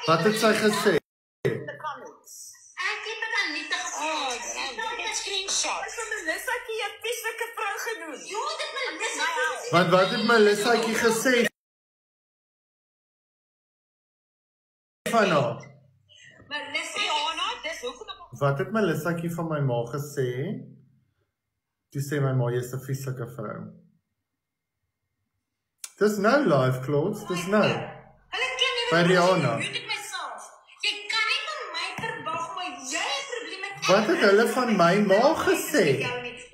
Wat het sy gesê? Ek het dit aan Anita gesê. Dit screenshot. Vir Melissakie 'n pieslike vrou genoem. Ja, dit Melissakie. Want wat het Melissakie gesê van haar? Melissa, dis hoekom ek Wat het Melissakie van my ma gesê? Toe sê my ma, jy's 'n vieslike vrou. Dis nou live, Claude, dis nou. Hulle klim nie By Rihanna. Weet ek myself. Jy kan nie van my verwag maar jy het 'n probleem met Wat het hulle van my ma gesê?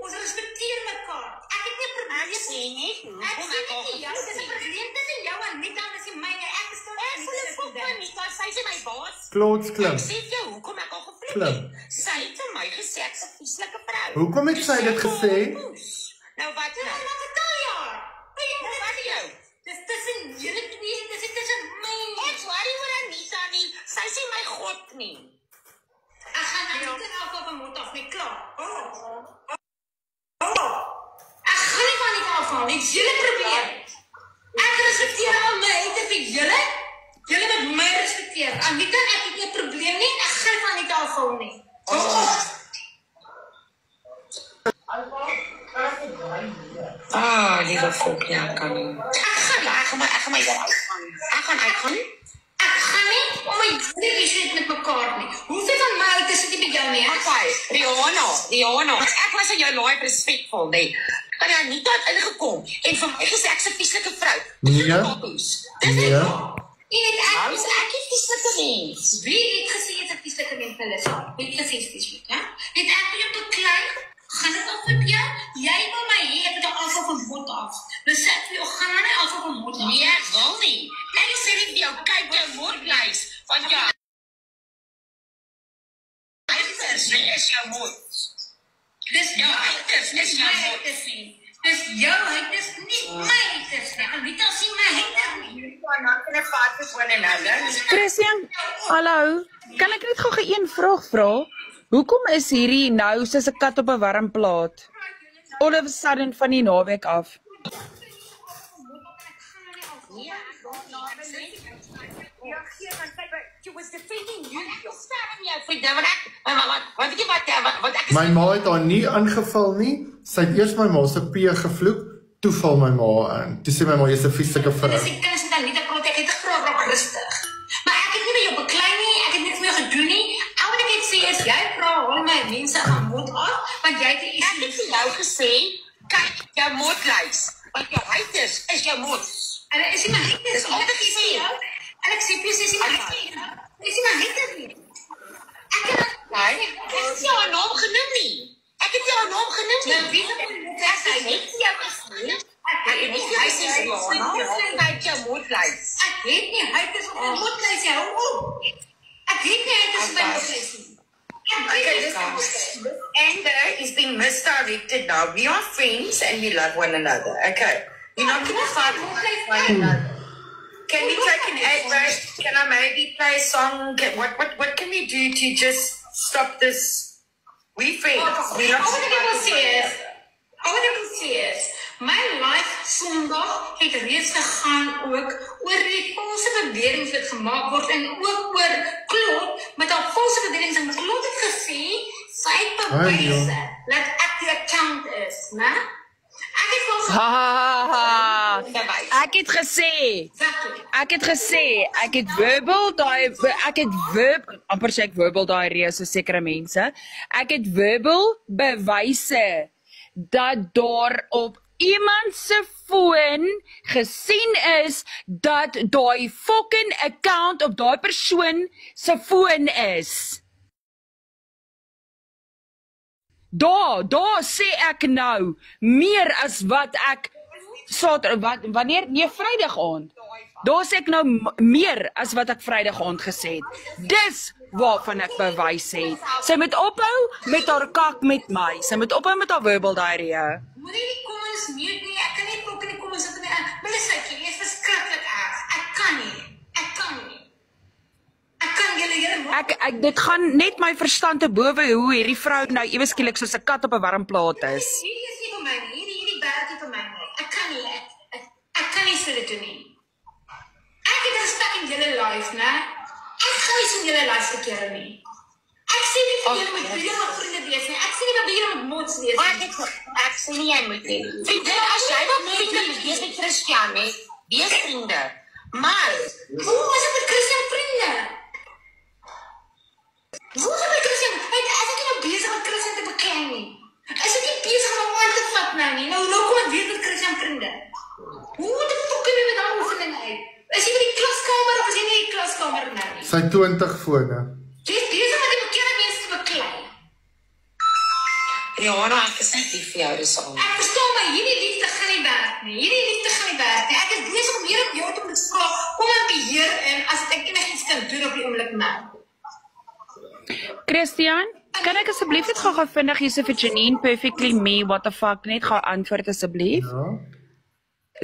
Ons respekteer mekaar. Ek het nie 'n probleem Ek sê nie, Ek sê nie jou, dis 'n probleem tussen jou en Anita, dis nie myne. Ek is tot Ek voel ek van Anita, sy is my baas. Claude klim. Ek sê vir jou, hoekom ek al gevloek Klim. het. Sy het vir my gesê ek's 'n vieslike vrou. Hoekom het sy dit gesê? Nou wat nou? maar vertel jou. Nou wat vir jou? Dis tussen julle twee, dis nie tussen my nie. Ek worry oor Anita nie. Sy sê my God nie. Ek gaan Anita nou op 'n motor af, nie klaar. Ek gaan nie van Anita afhaal nie, dis julle probleem. Ek respekteer al my uit vir julle. Julle moet my respekteer. Anita, ek het nie 'n probleem nie. Ek gaan van Anita afhaal nie. Liewe volk, ja, kan nie. Ek gaan my hier uitgaan. Ek gaan uitgaan. Ek gaan nie om my dingetjies met mekaar nie. Hoeveel van my uit is dit by jou nie? Okay, Rihanna. Ek was aan jou live respectful, nee. Kan jy nie tot ingekom en vir my gesê ek's 'n vieslike vrou. Nee. Dis Nee. Ek is ek is vieslike mens. Wie het gesê jy is 'n vieslike mens, Melissa? Wie het gesê spesifiek, hè? Het ek vir jou beklei? Gaan dit af met jou? Jy wil my hê ek moet jou afval van bot af. Dus ek vir jou gaan maar nie afval van bot af. Nee, ek wil nie. Ek sê nie vir jou, kyk jou moordlys, want ja. Dit is jou moord. Dis Jou uiters is jou moord. Dis jou uiters, nie my uiters nie. Anita sien my uiters nie. Christian, hallo. Kan ek net gou een vraag vra? Hoekom is hierdie nou soos 'n kat op 'n warm plaat? All of a sudden van die naweek af. My ma het haar nie aangeval nie. Sy het eers my ma se P gevloek, toe val my ma in. Toe sê my ma, jy's 'n vieslike vrou. Dis ek kan dit nie praat ek het gevra raak rustig. Maar ek het nie met jou beklei nie, ek het niks meer gedoen nie. Al wat ek net sê is jy vra al my mense aan mond af, want jy het Ek het vir jou gesê, kyk jou moordlys, want jou uiters is jou moord. En is nie my uiters. Dis altyd gesê. En ek sê presies nie my uiters. Is nie my uiters nie. Nee, ek het jou haar naam genoem nie. Ek het jou haar naam genoem nie. Nou wie het Ek het jou gesê. Ek het nie gesê kyk jou moordlys. Ek het nie uiters op my moedlys nie. Hou op. Ek het nie uiters op my moedlys nie. Okay, this anger is being misdirected now. We are friends and we love one another. Okay. You're not going to fight with one another. Can we take an ad break? Can I maybe play a song? What can we do to just stop this? We friends. We're not Al wat ek wil sê is, my life Sondag het reeds gegaan ook oor die valse beweringe wat gemaak word en ook oor Claude met haar valse beweringe en Claude het gesê sy het bewyse dat ek die account is, né? Ek het wel Ek het gesê, ek het amper sê ek verbal diarrhea so sekere mense. Ek het verbal bewyse dat daar op iemand se foon gesien is dat daai fucking account op daai persoon se foon is. Daar sê ek nou meer as wat ek Vrydag aand. Daar sê ek nou meer as wat ek Vrydag aand gesê het. Dis waarvan ek bewys het. Sy moet ophou met haar kak met my. Sy moet ophou met haar verbal diarrhea. Moet jy die comments mute nie, ek kan nie ook in die comments sit nie. Melissa, jy is verskriklik erg. Ek kan nie. Dit gaan net my verstand te bowe hoe hierdie vrou nou ewe skielik soos 'n kat op 'n warm plaat is. Hierdie is nie vir my nie. Hierdie werk nie vir my nie. Ek kan nie so dit doen nie. Ek het respek in julle life, né? nie so julle laaste kere nie. Ek sê nie vir julle moet weer met vriende wees nie. Ek sê nie vir julle moet mots wees nie. Ek sê nie jy moet nie. Vriendin, as jy wil vriende wees met Christian, hè, wees vriende. Maar, hoe is dit met Christian vriende? Hoe is dit met Christian? As ek nie nou bezig met Christian te beklei nie. Is ek nie bezig om aan te vat nou nie. Nou kom ek weer met Christian vriende. Hoe die fuck kom jy met haar oefening uit? Is jy by die klaskamer of is jy nie die klaskamer nou nie? Sy 20 fone. Jy is bezig met die bekende mense te beklei. Rihanna, ek is net lief vir jou, dis al. Ek verstaan my, hierdie liefde gaan nie werk nie. Hierdie liefde gaan nie werk nie. Ek is bezig om hier op jou te moet skaal, kom in beheer en as ek enigiets kan doen op die oomblik nou. Christian, kan ek asseblief net gou vinnig hier so vir Janine Perfectly Me, what the fuck, net gou antwoord asseblief? Ja.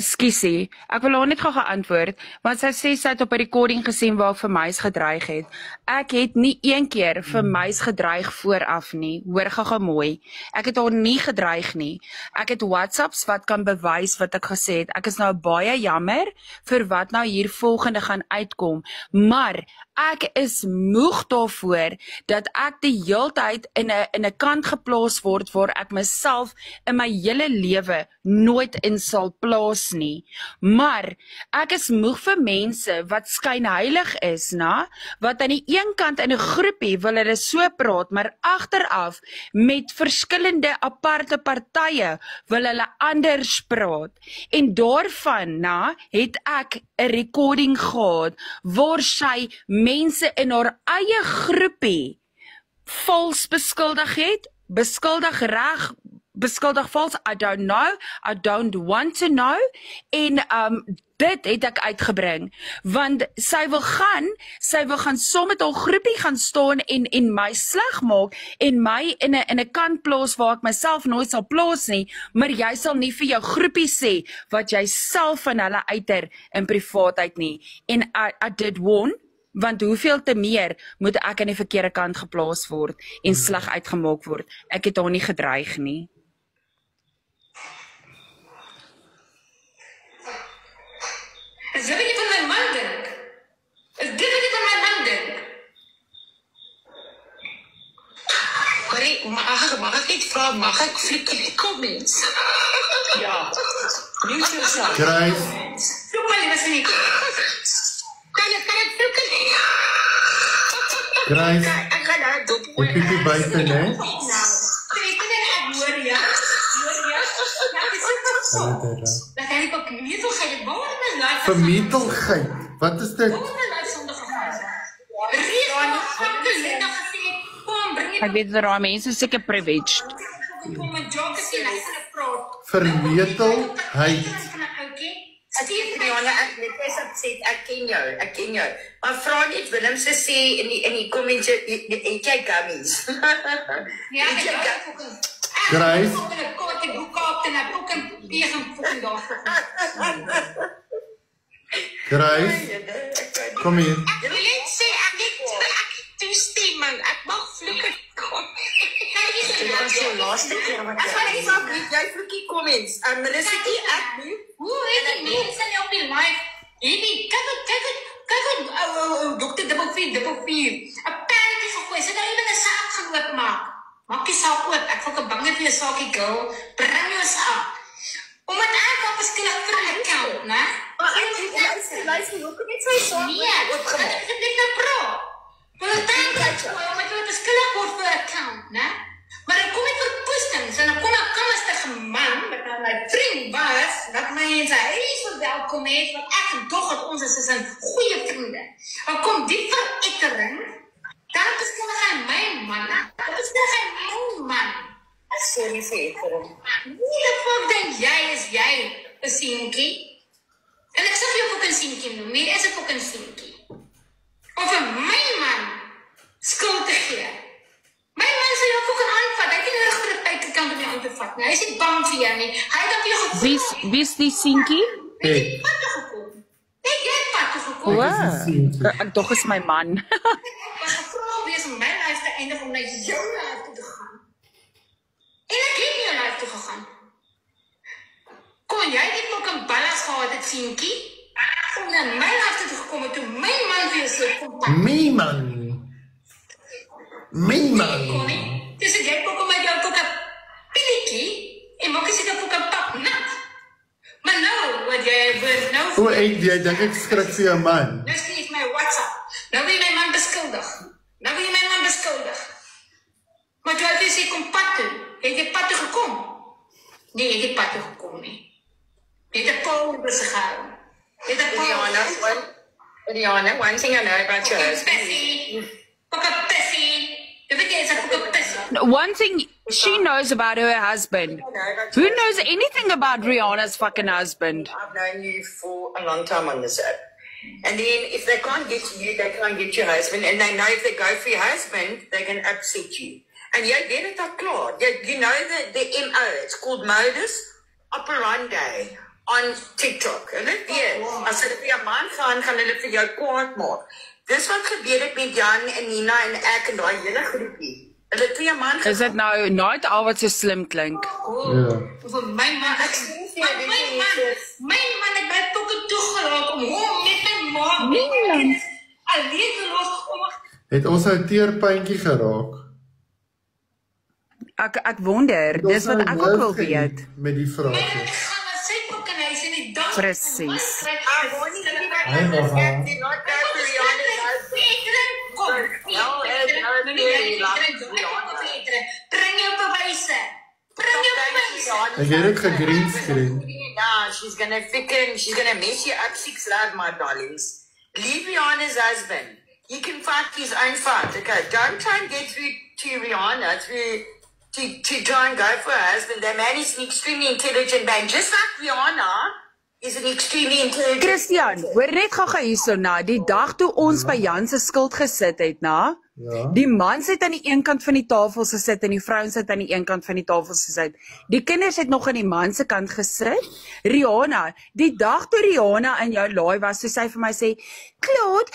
Skiesie, ek wil haar net gou geantwoord, want sy sê sy het op 'n recording gesien waar ek vir Meis gedreig het. Ek het nie een keer vir Meis gedreig vooraf nie, hoor gou mooi. Ek het haar nie gedreig nie. Ek het WhatsApps wat kan bewys wat ek gesê het. Ek is nou baie jammer vir wat nou hier volgende gaan uitkom, maar ek is moeg daarvoor dat ek die heeltyd in 'n kant geplaas word waar ek myself in my hele lewe nooit in sal plaas nie. Maar ek is moeg vir mense wat skynheilig is, wat aan die een kant in 'n groepie wil hulle so praat, maar agteraf met verskillende aparte partye wil hulle anders praat. En daarvan, het ek 'n recording gehad waar sy mense in haar eie groepie vals beskuldig het, beskuldig reg, beskuldig vals, I don't know, I don't want to know, en dit het ek uitgebring, want sy wil gaan saam met haar groepie gaan staan en my sleg maak, en my in 'n kant plaas waar ek myself nooit sal plaas nie, maar jy sal nie vir jou groepie sê, wat jy self van hulle uiter in privaatheid nie, en I did warn, want hoeveel te meer moet ek aan die verkeerde kant geplaas word, en sleg uitgemaak word, ek het haar nie gedreig nie. Is dit wat jy van my man dink? Is dit wat jy van my man dink? Corrie, mag ek net vra, mag ek fliek in die comments? Ja. Mute yourself. Grace, Vloek my liewe nie. Kan ek fliek in die... Grace, Ek gaan nou dop die piepie buite, né? Nou, ek hoor ja. Dat hy nie vermetelgheid het, waar het my life Vermetelgheid, wat is dit? Waar het my life sondig gegaan? Rees nog gesê, kom, bring Ek weet dat daar mense seker privileged. kom my job gesê, ek gaan het praat. Vermetelheid. Rihanna, ek is upset, ek ken jou. Maar vra net Willem se sê in die comments, het jy gummies? Ja, ek het fucking... Grace. Ek het een kaart en boekkaart en ek fucking peeg en fucking daar fucking... Grace, kom hier. Ek wil net sê, ek het toestem, man. Ek mag vloeken kom. Dit was jou laaste keer wat jy vloekie comments. Melissa, ek nie. Hoe het die mense nie op die live? Kyk wat dokter Dubbelvier, 'n pannetjie gegooi, sy het nou iemand 'n saak gaan oopmaak. Maak die saak oop, ek voel bang vir jou saakie girl, bring jou saak. Omdat ek op 'n skielik vir 'n account, né? Luister, hoekom het sy saak oopgemaak? Ek het net nou praat. Want ek dink omdat jy op 'n skielik word vir 'n account, né? Maar dan kom ek vir postings en dan kom ek kammerstige man met my vriend was, wat my in sy huis verwelkom het, wat ek en dog dat ons is 'n goeie vriende. Dan kom die verettering, dan beskillig hy my man, dan beskillig hy my man. Sorry vir ettering. Wie die fuck denk jy is jy, 'n sienkie? En ek sê vir jou fucking sienkie noem, hier is 'n fucking sienkie. Om vir my man skuld te gee. My man sê jou fucking aanvat, hy het nie nodig vir 'n buitekant om jou aan te vat nie. Hy is nie bang vir jou nie. Hy het op jou gevoel. Wie is die sienkie? Hy het pad toe gekom. Jy het pad toe gekom. Ek dog is my man. Ek was gevra wees om my lyf te eindig om na jou lyf toe te gaan. En ek het nie jou lyf toe gegaan. Kom, jy het fucking ballas gehad, het sienkie. om na my agter te gekom het toe my man weer so kom pak. My man. Connie, dis jy kom met jou kokke pilletjie en maak as ek kokke pap nat. Maar nou, wat jy nou... O, jy dink ek skrik vir jou man. Nou skryf my WhatsApp. Nou wil jy my man beskuldig. Maar toe het jy kom pad toe. Het jy pad toe gekom? Nee, jy het nie pad toe gekom nie. Jy het 'n paal besig gehou. Rihanna, one thing I know about your husband. One thing she knows about her husband. Who knows anything about Rihanna's fucking husband? I've known you for a long time on this app. And then if they can't get to you, they can't get your husband. And they know if they go for your husband, they can upset you. And jy weet dit al klaar. You know the MO, it's called modus operandi on TikTok. Hulle weet, as hulle vir jou man gaan hulle vir jou kwaad maak. Dis wat gebeur het met Jan en Nina en ek en daai hele groepie. Hulle het vir jou man Is dit nou nooit al wat so slim klink? Vir my man, my man het by pokke toegeraak om hom met my ma alleen te los om... Het ons nou teerpuntjie geraak? Ek wonder, dis wat ek ook wil weet. Met die vraag. My man gaan na sy pokkenhuis en die dag... Presies. Bring jou bewyse. Ek het dit gegreenscreen. She's gonna mess you up 6 love, my darlings. Leave Rihanna's husband. He can fight his own fight. Okay, don't try and get through to Rihanna to try and go for her husband. That man is an extremely intelligent man, just like Rihanna is an extremely intelligent. Christian, hoor net gou hierso na, die dag toe ons by Jan se skuld gesit het, na. Ja. Die man sit aan die een kant van die tafel gesit en die vrou sit aan die een kant van die tafel gesit. Die kinders het nog aan die man se kant gesit. Rihanna, die dag toe Rihanna in jou laai was, so sy vir my sê, Claude,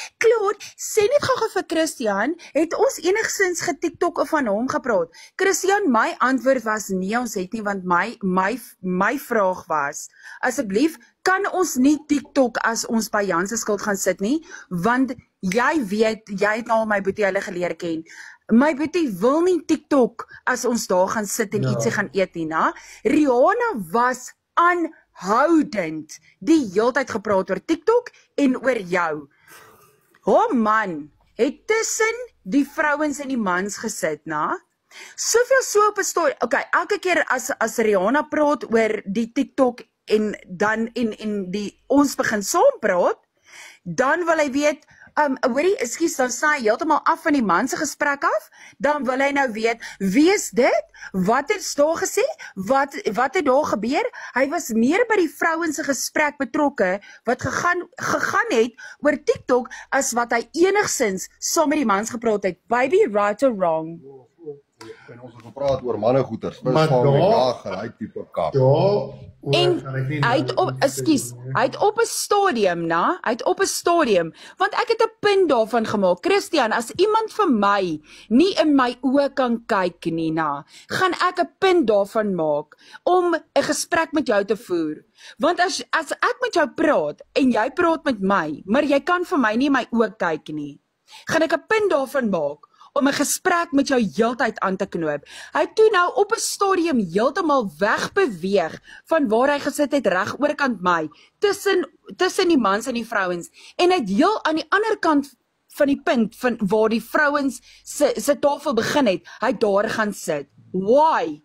sê net gou vir Christian, het ons enigstens geTikTok of van hom gepraat? Christian, my antwoord was nee, ons het nie, want my vraag was, asseblief, kan ons nie TikTok as ons by Jan se skuld gaan sit nie, want jy weet, jy het nou al my boetie hulle geleer ken. My boetie wil nie TikTok as ons daar gaan sit en ietsie gaan eet nie, na. Rihanna was aanhoudend die heeltyd gepraat oor TikTok en oor jou. Haar man het tussen die vrouens en die mans gesit, na. Soveel so op 'n storie. Okay, elke keer as Rihanna praat oor die TikTok en dan en die ons begin saam praat, dan wil hy weet, hoorie, ekskuus, dan sny hy heeltemal af van die man se gesprek af, dan wil hy nou weet, wie is dit? Wat het daar gesê? Wat het daar gebeur? Hy was meer by die vrouens se gesprek betrokke, wat gegaan het oor TikTok, as wat hy enigsins saam met die mans gepraat het. Baby, right or wrong? En ons het gepraat oor mannegoeters. Maar daar, gelyk tipe kap. En hy het op 'n stadium, na, hy het op 'n stadium, want ek het 'n punt daarvan gemaak, Christian, as iemand vir my nie in my oë kan kyk nie, na, gaan ek 'n punt daarvan maak, om 'n gesprek met jou te voer, want as ek met jou praat, en jy praat met my, maar jy kan vir my nie in my oë kyk nie, gaan ek 'n punt daarvan maak, om 'n gesprek met jou heeltyd aan te knoop. Hy het toe nou op 'n stadium heeltemal wegbeweeg van waar hy gesit het reg oorkant my, tussen die mans en die vrouens, en hy het heel aan die ander kant van die punt van waar die vrouens se tafel begin het, hy daar gaan sit. Why?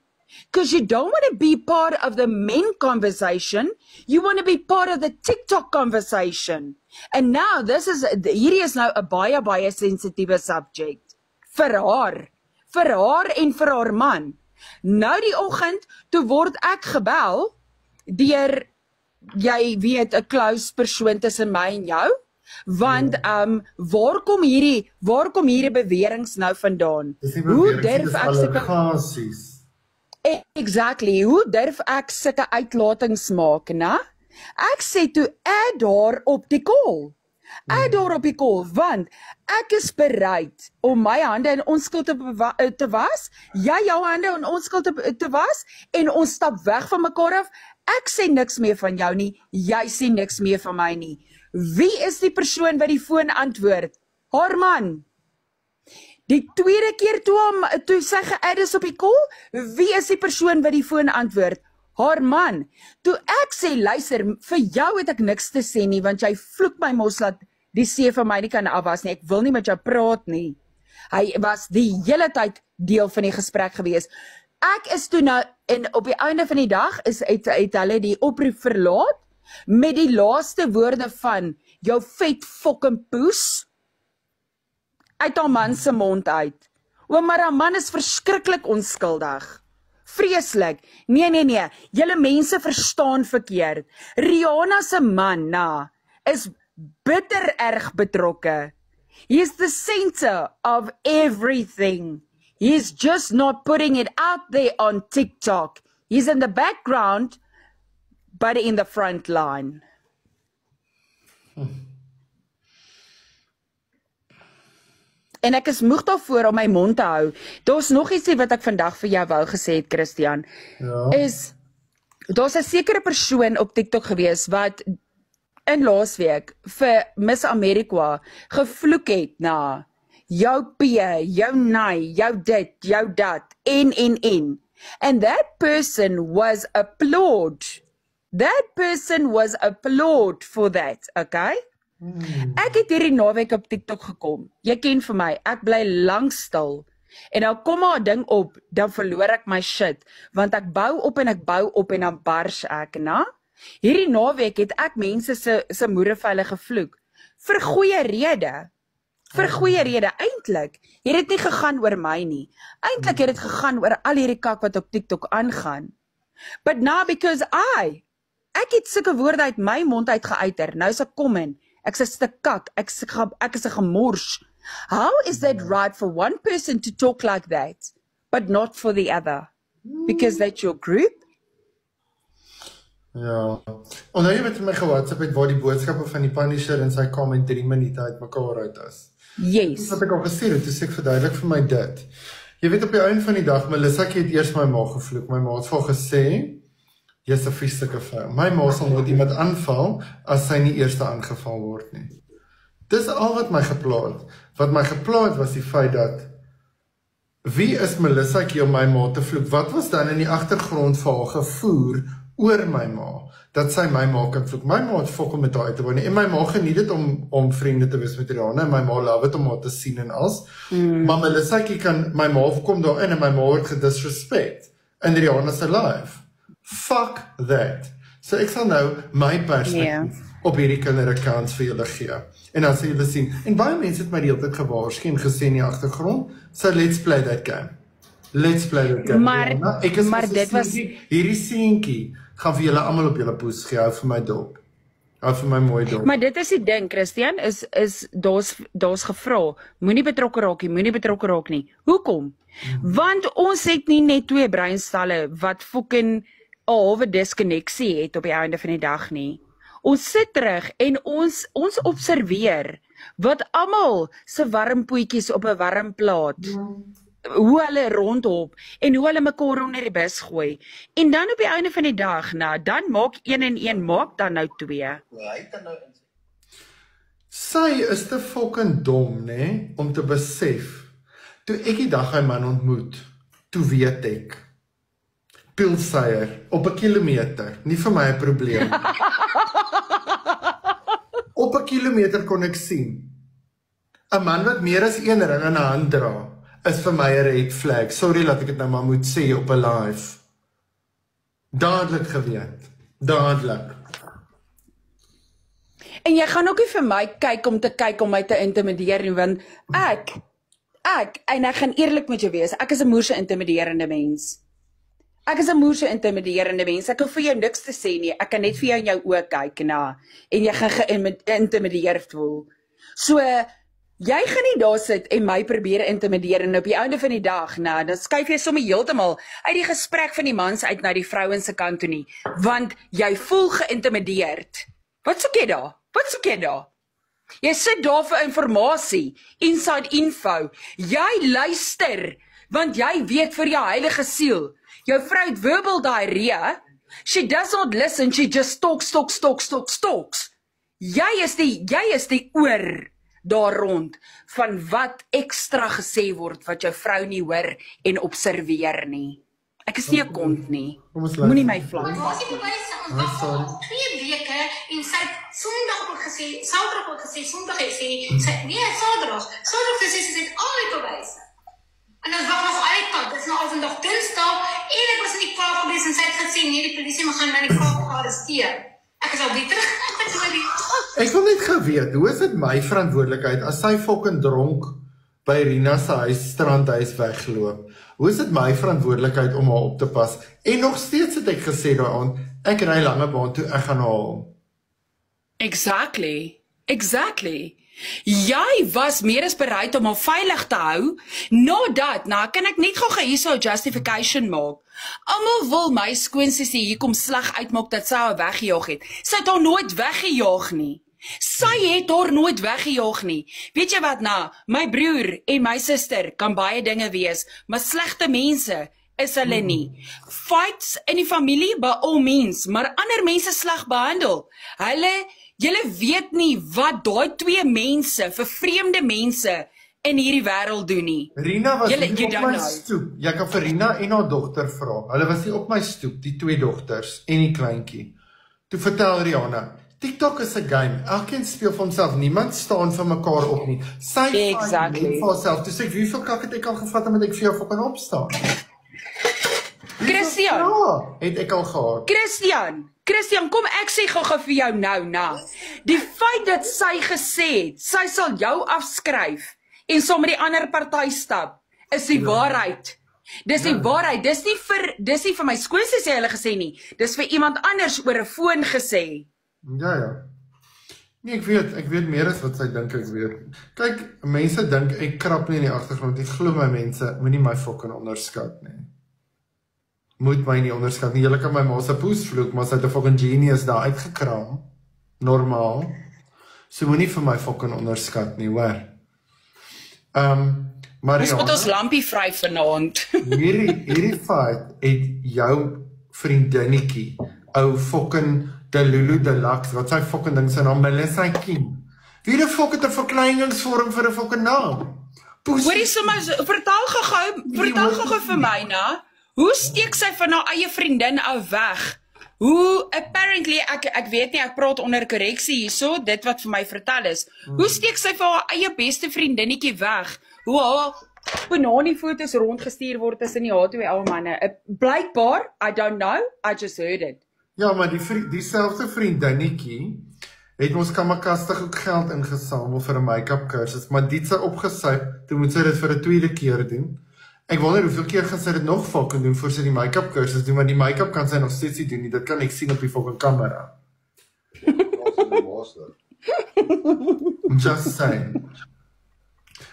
Because you don't want to be part of the men conversation, you want to be part of the TikTok conversation. And now, hierdie is nou 'n baie sensitiewe subject. Vir haar en vir haar man. Nou die oggend, toe word ek gebel, deur, jy weet, 'n close persoon tussen my en jou, want, waar kom hierdie beweringe nou vandaan? Hoe durf ek Exactly, hoe durf ek sulke uitlatings maak, na? Ek sê toe, add daar op die call. Want ek is bereid om my hande in onskuld te was, jy jou hande in onskuld te was, en ons stap weg van mekaar af. Ek sê niks meer van jou nie, jy sê niks meer van my nie. Wie is die persoon wat die foon antwoord? Haar man. Die tweede keer toe sy ge-add is op die call, wie is die persoon wat die foon antwoord? Haar man. Toe ek sê, luister, vir jou het ek niks te sê nie, want jy vloek my mos laat die see van my nie kan afwas nie, ek wil nie met jou praat nie. Hy was die hele tyd deel van die gesprek gewees. Ek is toe nou, en op die einde van die dag het hulle die oproep verlaat, met die laaste woorde van, jou vet fucking poes, uit haar man se mond uit. Maar haar man is verskriklik onskuldig. Vreeslik. Nee. Julle mense verstaan verkeerd. Rihanna se man, is bitter erg betrokke. He is the center of everything. He is just not putting it out there on TikTok. He's in the background, but in the front line. En ek is moeg daarvoor om my mond te hou. Daar's nog ietsie wat ek vandag vir jou wou gesê het, Christian. Ja. Is, daar's 'n sekere persoon op TikTok gewees wat in laasweek vir Miss America gevloek het na jou P, jou nei, jou dit, jou dat, en. And that person was applauded. That person was applauded for that, okay? Ek het hierdie naweek op TikTok gekom. Jy ken vir my, ek bly lank stil. En nou kom maar 'n ding op, dan verloor ek my shit, want ek bou op en dan bars ek, na? Hierdie naweek het ek mense se moeder vir hulle gevloek. Vir goeie rede. Vir goeie rede, eintlik. Het dit nie gegaan oor my nie. Eintlik het dit gegaan oor al hierdie kak wat op TikTok aangaan. But now because ek het sulke woorde uit my mond uit geuiter. Nou is ek kom in. Ek is 'n stuk kak, ek is 'n gemors. How is that right for one person to talk like that, but not for the other? Because that's your group? Ja. Onthou jy met my ge-WhatsApp het waar die boodskappe van die Punisher en sy comment 3 minute uit mekaar uit is? Yes. Wat ek al gesê het, toe sê ek verduidelik vir my dit. Jy weet op die einde van die dag, Melissa het eers my ma gevloek. My ma het vir gesê, jy's 'n vieslike vrou. My ma sal nooit iemand aanval as sy nie eers aangeval word nie. Dis al wat my gepla het. Wat my gepla het was die feit dat wie is Melissa om my ma te vloek? Wat was dan in die agtergrond vir haar gevoer oor my ma? Dat sy my ma kan vloek. My ma het fokol met haar uit te woon. En my ma geniet dit om vriende te wees met Rihanna. En my ma love it om haar te sien en als. Maar Melissa kan, my ma kom daarin en my ma word gedisrespect in Rihanna se life. Fuck that. So ek sal nou my perspektief op hierdie kinderaccounts vir julle gee. En dan sal julle sien. En baie mense het my die hele tyd gewaarsku gesê in die agtergrond, so let's play that game. Let's play that game. Maar dit was hierdie seentjie gaan vir julle almal op julle poes gee, hou vir my dop. Hou vir my mooi dop. Maar dit is die ding, Christian, is daar's gevra, moenie betrokke raak nie. Hoekom? Want ons het nie net 2 breinstalle wat fucking 'n halwe diskonneksie het op die einde van die dag nie. Ons sit terug en ons observeer wat almal se warmpoetjies op 'n warm plaat, hoe hulle rondhop en hoe hulle mekaar onder die bus gooi. En dan op die einde van die dag, dan maak 1 en 1 maak dan nou 2. Sy is te fucking dom, né, om te besef. Toe ek die dag hy man ontmoet, toe weet ek. Pilseier op 'n kilometer, nie vir my 'n probleem. Op 'n kilometer kon ek sien. 'n Man wat meer as 1 ring in 'n hand dra, is vir my 'n red flag. Sorry dat ek dit nou maar moet sê op 'n live. Dadelik geweet. Dadelik. En jy gaan ook nie vir my kyk om my te intimideer nie, want en ek gaan eerlik met jou wees, ek is 'n moerse intimiderende mens. Ek hoef vir jou niks te sê nie, ek kan net vir jou in jou oë kyk en jy gaan geïntimideerd voel. So, jy gaan nie daar sit en my probeer intimideer en op die einde van die dag, dan skuif jy sommer heeltemal uit die gesprek van die mans uit na die vrouens se kant toe nie, want jy voel geïntimideerd. Wat soek jy daar? Jy sit daar vir informasie, inside info. Jy luister, want jy weet vir jou heilige siel, jou vrou het verbal diarree, She does not listen, she just talks. Jy is die oor daar rond van wat ekstra gesê word wat jou vrou nie hoor en observeer nie. Ek is nie 'n kont nie. Moenie my vlam. Maar was die bewyse aan 2 weke en sy het Sondag ook gesê, Saterdag ook gesê, Sondag het sê, Saterdag gesê sy het al die bewyse. En dan wag nog uit, dit is nou al vandag Dinsdag en ek was in die Kaap gewees en sy het gesê nee, die polisie gaan my in die Kaap arresteer. Ek is al weer terug. Ek wil net geweet, hoe is dit my verantwoordelikheid as sy fucking dronk by Rina se huis, strandhuis weggeloop? Hoe is dit my verantwoordelikheid om haar op te pas? En nog steeds het ek gesê daai aand, ek ry Langebaan toe, ek gaan haar haal. Exactly. Jy was meer as bereid om haar veilig te hou, nadat, nou kan ek net gou hierso justification maak. Almal wil my skoonsussie hier kom sleg uitmaak dat sy haar weggejaag het. Sy het haar nooit weggejaag nie. Weet jy wat nou, my broer en my suster kan baie dinge wees, maar slegte mense is hulle nie. Fights in die familie by all means, maar ander mense sleg behandel. Julle weet nie wat daai 2 mense, vervreemde mense in hierdie wêreld doen nie. Rina was nie op my stoep. Jy kan vir Rina en haar dogter vra. Hulle was nie op my stoep, die 2 dogters en die kleintjie. Toe vertel Rihanna, TikTok is 'n game. Elkeen speel vir homself. Niemand staan vir mekaar op nie. Sy fight vir haarself. Toe sê ek, hoeveel kak het ek al gevat omdat ek vir jou fucking opstaan? Christian, het ek al gehad. Christian, kom ek sê gou vir jou nou. Die feit dat sy gesê het, sy sal jou afskryf en saam met die ander party stap, is die waarheid. Dis die waarheid. Dis nie vir my skoonsussie hulle gesê nie. Dis vir iemand anders oor 'n foon gesê. Ja. Nee, ek weet meer as wat sy dink ek weet. Kyk, mense dink ek krap nie in die agtergrond. Ek glo my mense, moenie my fucking onderskat nie. Moet my nie onderskat nie. Julle kan my ma se poes vloek, maar sy het 'n fucking genius daar uitgekraam. Normaal. So moenie vir my fucking onderskat nie, hoor. Maar ons moet ons lampie vry vanaand. hierdie feit het jou vriendinnetjie, ou fucking Delulu Deluxe, wat sy fucking ding sy naam, Melissa King. Wie die fuck het 'n verkleiningsvorm vir 'n fucking naam? Hoorie sommer, vertel gou vir my, na. Hoe steek sy van haar eie vriendin af weg? Hoe, apparently, ek weet nie, ek praat onder korreksie hierso, dit wat vir my vertel is. Hoe steek sy van haar eie beste vriendinnetjie weg? Hoe haar Panani foto's rondgestuur word tussen die H2L manne. Blykbaar, I don't know, I just heard it. Ja, maar dieselfde vriendinnetjie het ons kamakastig ook geld ingesamel vir 'n make-up kursus, maar dit sy opgesyp, toe moet sy dit vir 'n tweede keer doen. Ek wonder hoeveel keer gaan sy dit nog fucking doen voor sy die make-up kursus doen, want die make-up kan sy nog steeds nie doen nie, dit kan ek sien op die fucking kamera. Just saying.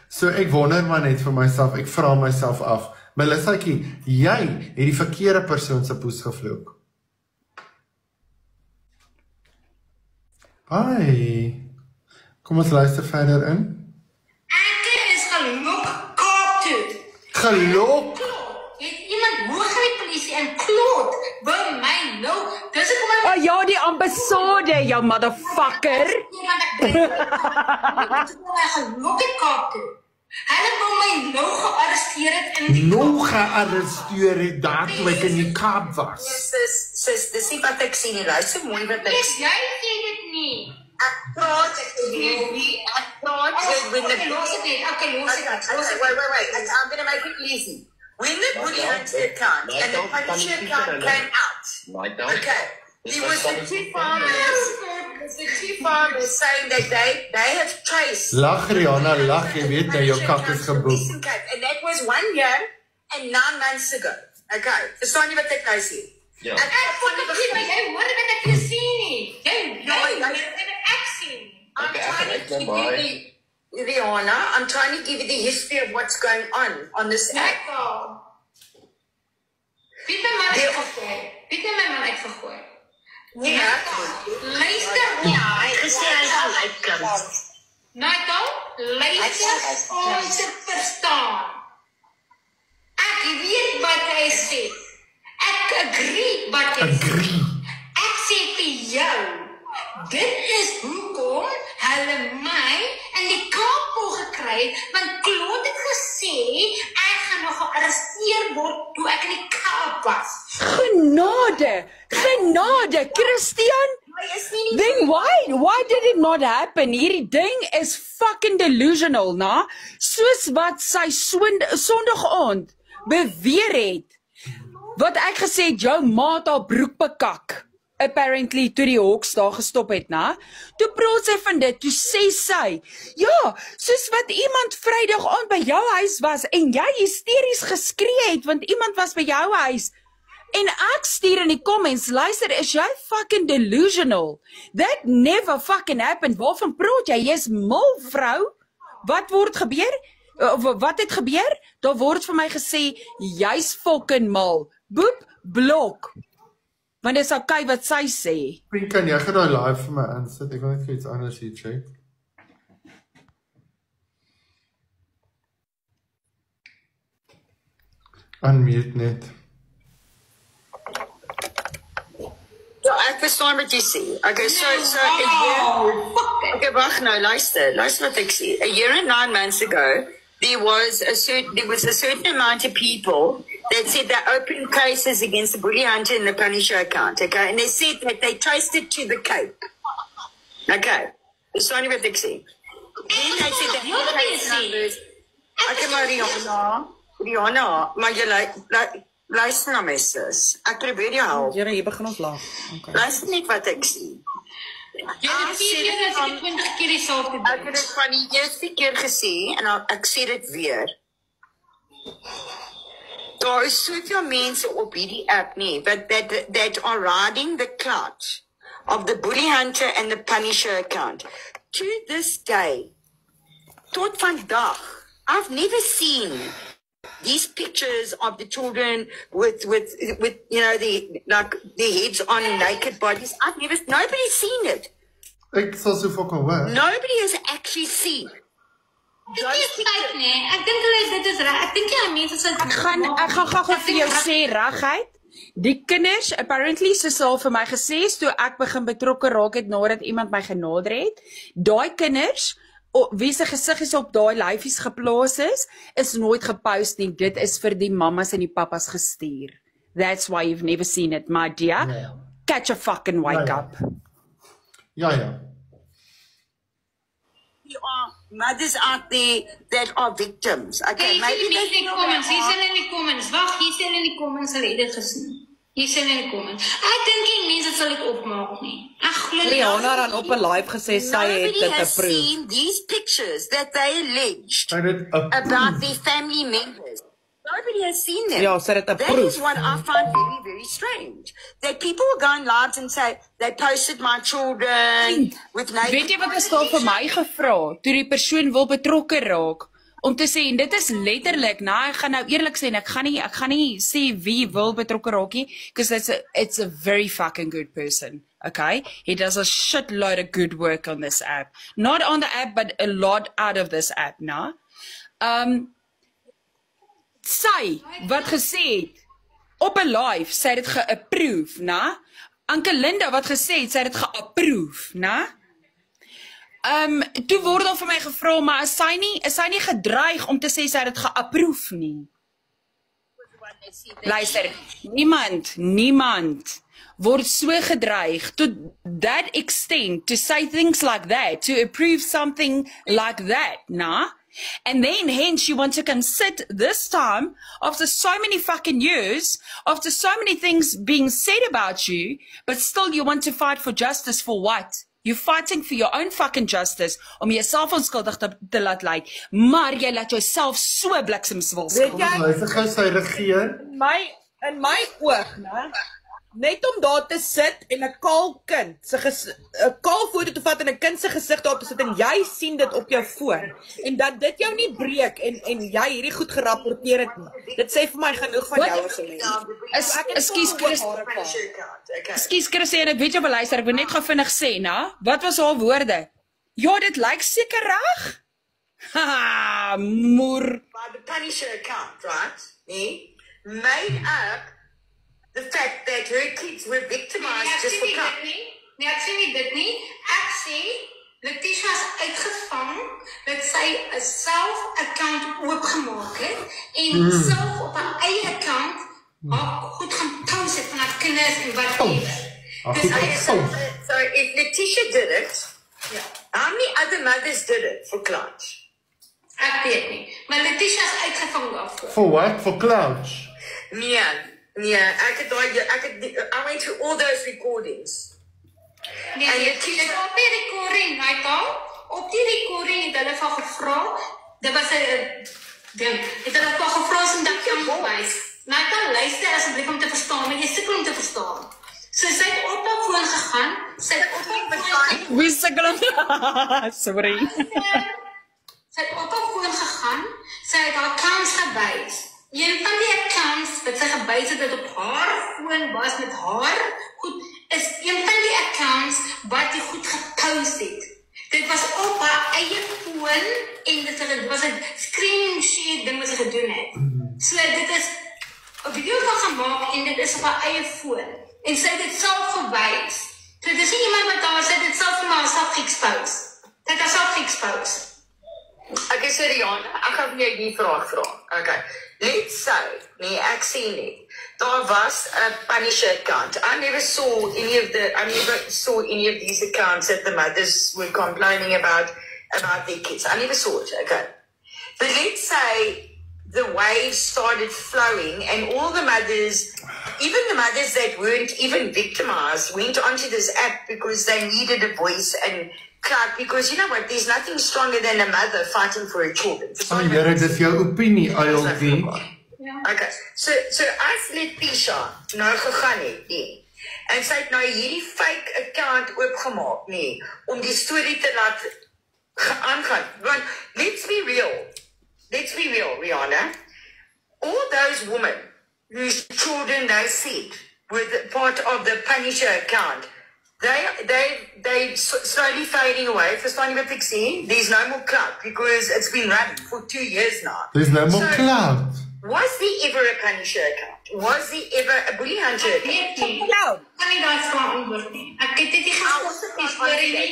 So ek wonder maar net vir myself, ek vra myself af, Melissaetjie, jy het die verkeerde persoon se poes gevloek. Hi. Kom ons luister verder in. Ek is gelok Kaap toe. Gelok? Het iemand hoog in die polisie en klot by my nou. Dis hoekom ek Oh ja, die ambassade, jou motherfucker. gelok in Kaap toe. Hulle wou my nou gearresteer het in die Nog gearresteer het daar toe ek in die Kaap was. Sis, dis nie wat ek sien nie. Luister mooi wat ek sien. Jy sê dit nie. Ek praat when the Los dit. Okay, los dit. wait. I'm going to make it easy. When the Woody Hunter account and the Punisher account came out, okay, there was the two farmers saying that they have traced. Lag Rihanna, lag, jy weet nou jou kak is geboek. And that was 1 year and 9 months ago. Okay, verstaan jy wat ek nou sê? Ja. Ek van die begin, maar jy hoor wat ek gesien nie. Jy ek sien. I'm trying to give you Rihanna, I'm trying to give you the history of what's going on this act. Piet my man uitgegooi. Nee, Luister nie. hy gesê hy gaan uitkom. Nato, luister om te verstaan. Ek weet wat hy sê. Ek agree, but ek sê vir jou, dit is hoekom hulle my in die Kaap gekry het, want Claude het gesê, ek gaan nog gearresteer word toe ek in die Kaap was. Genade, Christian. Then why did it not happen? Hierdie ding is fucking delusional, na? Soos wat sy Sondag aand beweer het, wat ek gesê het, jou maat haar broek bekak, apparently, toe die Hawks daar gestop het, na? Toe praat sy van dit, toe sê sy, ja, soos wat iemand Vrydag aand by jou huis was, en jy hysteries geskree het, want iemand was by jou huis, en ek stuur in die comments, luister, is jy fucking delusional? That never fucking happened. Waarvan praat jy? Jy is mal, vrou. Wat word gebeur? Wat het gebeur? Daar word vir my gesê, jy's fucking mal. Boep, blok. Want dis okay wat sy sê. Vriend, kan jy gaan daai live vir my insit? Ek wil net vir iets anders hier check. Unmute net. Ja, ek verstaan wat jy sê. Okay, so okay, wag nou, luister wat ek sê. A year and 9 months ago, there was a certain amount of people that said they opened cases against the Bully Hunter and the Punisher account, okay? And they said that they traced it to the Cape. Okay, verstaan jy wat ek sê? Then they said that the case numbers... Okay, maar Rihanna, maar jy luister na my sis. Ek probeer jou help. Jere, hier begin ons lag. Okay. Luister net wat ek sê. Jy het 20 keer dieselfde ding. Ek het dit van die eerste keer gesê, en ek sê dit weer. Daar is soveel mense op hierdie app nie, that are riding the clout of the Bully Hunter and the Punisher account. To this day, tot vandag, I've never seen these pictures of the children with you know, the heads on naked bodies. Nobody's seen it. Ek sal so fucking hoor. Nobody has actually seen. Dit is tyd nie. Ek dink hulle dit is reg. Ek dink jy mense sal Ek gaan gou vir jou sê regheid. Die kinders, apparently, soos al vir my gesê is, toe ek begin betrokke raak het nadat iemand my genader het, daai kinders, wie se gesiggies op daai lyfies geplaas is nooit gepost nie. Dit is vir die mammas en die pappas gestuur. That's why you've never seen it, my dear. Ja. Catch a fucking wake up. Ja. There are mothers out there that are victims. Okay, Hier maybe sien they in die comments, hier sien in die comments. Wag, hier sien in die comments hulle het dit gesien. Hier sien in die comments. Ek dink nie mense sal dit opmaak nie. Ek glo nie. Rihanna dan op 'n live gesê sy het nobody dit has approve. seen these pictures that they alleged Sy het about their family members. Nobody has seen them. Ja, sy het That approve. is what I find very, very strange. That people will go on live and say, they posted my children with naked... Weet jy wat is daar vir my gevra, toe die persoon wil betrokke raak, om te sê, en dit is letterlik, ek gaan nou eerlik sê, ek gaan nie sê wie wil betrokke raak nie, because it's a very fucking good person, okay? He does a shitload of good work on this app. Not on the app, but a lot out of this app, sy, wat gesê het, op 'n live, sy het dit ge-approve, Anke Linda, wat gesê het, sy het dit ge-approve, toe word al vir my gevra, maar is sy nie gedreig om te sê sy het dit ge-approve nie? Luister, niemand word so gedreig to that extent to say things like that, to approve something like that, And then hence you want to come sit this time, after so many fucking years, after so many things being said about you, but still you want to fight for justice for what? You're fighting for your own fucking justice, om jouself onskuldig te laat lyk, maar jy laat jouself so bliksemswil Weet jy, Luister gou sy regeer. in my oog, net om daar te sit en 'n kaal kind, 'n kaal foto te vat en 'n kind se gesig daar te sit en jy sien dit op jou foon en dat dit jou nie breek en jy hierdie goed gerapporteer het nie. Dit sê vir my genoeg van jou as 'n mens. Ekskuus Chris, en ek weet jy beluister, ek wil net gou vinnig sê, wat was haar woorde? Ja, dit lyk seker reg. Haha, moer. By the Punisher account, right? Made up the fact that her kids were victimized just for clout. Nee, ek sê nie dit nie. Ek sê Letitia is uitgevang dat sy 'n self-account oopgemaak het en self op haar eie account goed gaan post het van haar kinders en whatever. So if Letitia did it, how many other mothers did it for clout? Ek weet nie, maar Letitia is uitgevang daarvoor. For what? For clout? Nee, I went through all those recordings. Nee, dit op die recording, op die recording het hulle van gevra, dit was 'n ding, het hulle van gevra om dat kan bewys. Luister asseblief om te verstaan, maar jy sukkel om te verstaan. So sy het op haar foon gegaan, sy het op haar foon Wie sukkel om? Sorry. sy het op haar foon gegaan, sy het haar accounts gewys. Een van die accounts wat sy gewys het dat op haar foon was met haar goed, is een van die accounts wat die goed gepost het. Dit was op haar eie foon en dit was 'n screen share ding wat sy gedoen het. So dit is 'n video van gemaak en dit is op haar eie foon. En sy het dit self gewys. So dit is nie iemand wat daar sit dit self vir myself expose. Dit is self expose. Okay, so Rihanna, ek gaan vir jou die vraag vra. Okay. Let's say, nee, ek sê nie. Daar was 'n Punisher account. I never saw any of these accounts that the mothers were complaining about their kids. I never saw it, okay. But let's say the waves started flowing and all the mothers, even the mothers that weren't even victimized, went onto this app because they needed a voice and clout, because you know what, there's nothing stronger than a mother fighting for her children. Here, dis jou opinie, ILD. Okay, so as Letitia nou gegaan het, nee, en sy het nou hierdie fake account oopgemaak, nee, om die storie te laat aangaan. Want let's be real, Rihanna. All those women whose children they said were part of the Punisher account, they slowly fading away. Verstaan jy wat ek sê? There's no more clout because it's been running for 2 years now. There's no more clout. Was there ever a Punisher account? Was there ever a Bully Hunter account? Clout. Kan nie daai vraag antwoord nie. Ek het dit nie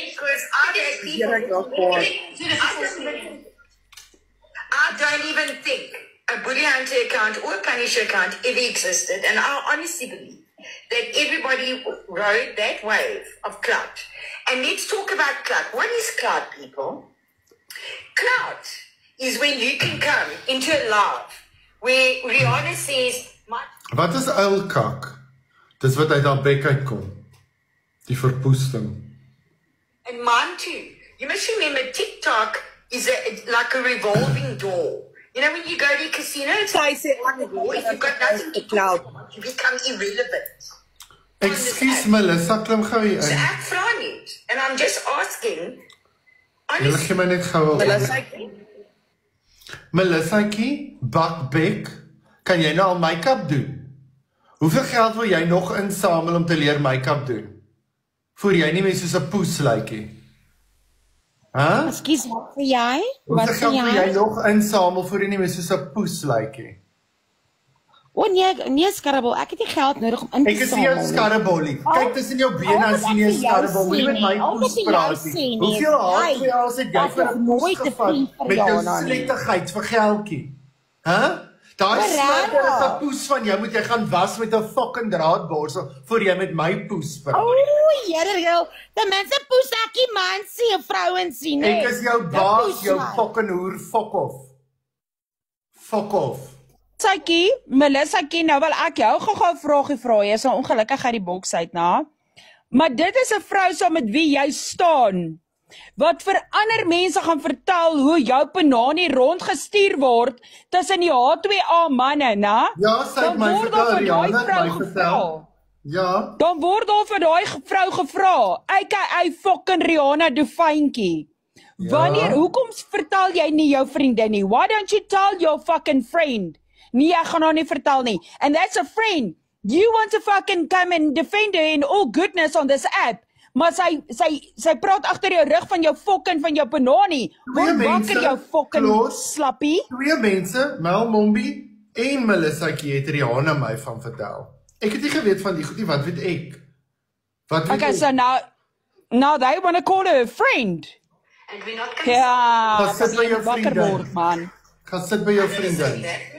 Because I don't even think a Bully Hunter account or a Punisher account ever existed, and I honestly believe that everybody rode that wave of clout. And let's talk about clout. What is clout, people? Clout is when you can come into a live where Rihanna says, Wat is uilkak? Dis wat uit haar bek uitkom. Die verpoesting. and mine too. You must remember TikTok is like a revolving door. You know when you go to a casino, it's Sy sê if you've got nothing to clout. you become irrelevant. Excuse Melissa, klim gou hier So in. ek vra net, and I'm just asking, Julle gee my net gou Melissa, Melissakie, bakbek, kan jy nou al make-up doen? Hoeveel geld wil jy nog insamel om te leer make-up doen? Voor jy nie meer soos 'n poes lyk nie. Hæ? Ekskuus, wat vir jy? Hoeveel Wat vir geld wil jy jy? nog insamel voor jy nie meer soos 'n poes lyk nie? O nee, skarreboel, ek het nie geld nodig om in te Ek is nie jou samel nie. skarrebollie. Kyk tussen jou bene Al as wat jy nie 'n ek vir jou skarrebol sê nie met my nie, al wat poes ek vir jou praat sê nie. nie, Hoeveel haartreels het jy dat vir is 'n poes nooit 'n gevat vriend vir met jou Rihanna nie. slettigheid vir geldjie? Hæ? Daai Rihanna. slegte poes van jou moet jy gaan was met 'n fucking draadborsel voor jy met my poes praat. O, Here, jou, die mense poes ek nie man sien, vrouens sien nie. Ek is jou Dat baas, poes jou my. fucking hoer, fuck off. Fuck off. Sykie, Melissa ken nou wel ek jou gou-gou vragie vra. Jy is nou ongelukkig uit die boks uit, na. Maar dit is 'n vrou saam met wie jy staan. Wat vir ander mense gaan vertel hoe jou panani rondgestuur word tussen die H2A manne, na? Ja, sy het Dan my word daar vertel, vir daai Rihanna het vrou my vertel. Ja, Dan word daar vir daai vrou gevra, aka fucking Rihanna Dufeintjie. Ja. Wanneer, hoekom vertel jy nie jou vriendin nie? Why don't you tell your fucking friend? Nee, ek gaan haar nie vertel nie. And that's a friend. You want to fucking come and defend her in all goodness on this app. Maar sy praat agter jou rug van jou panani. Word wakker jou fucking Klaus, slappie. 2 mense, Mel Mombi en Melissa het Rihanna my van vertel. Ek het nie geweet van die goed nie, wat weet ek? Wat weet Okay, ek? so now they want to call her a friend. And we're not Ja, Gaan sit by jou wakker vriendin. word, man. Gaan sit by jou vriendin. Ek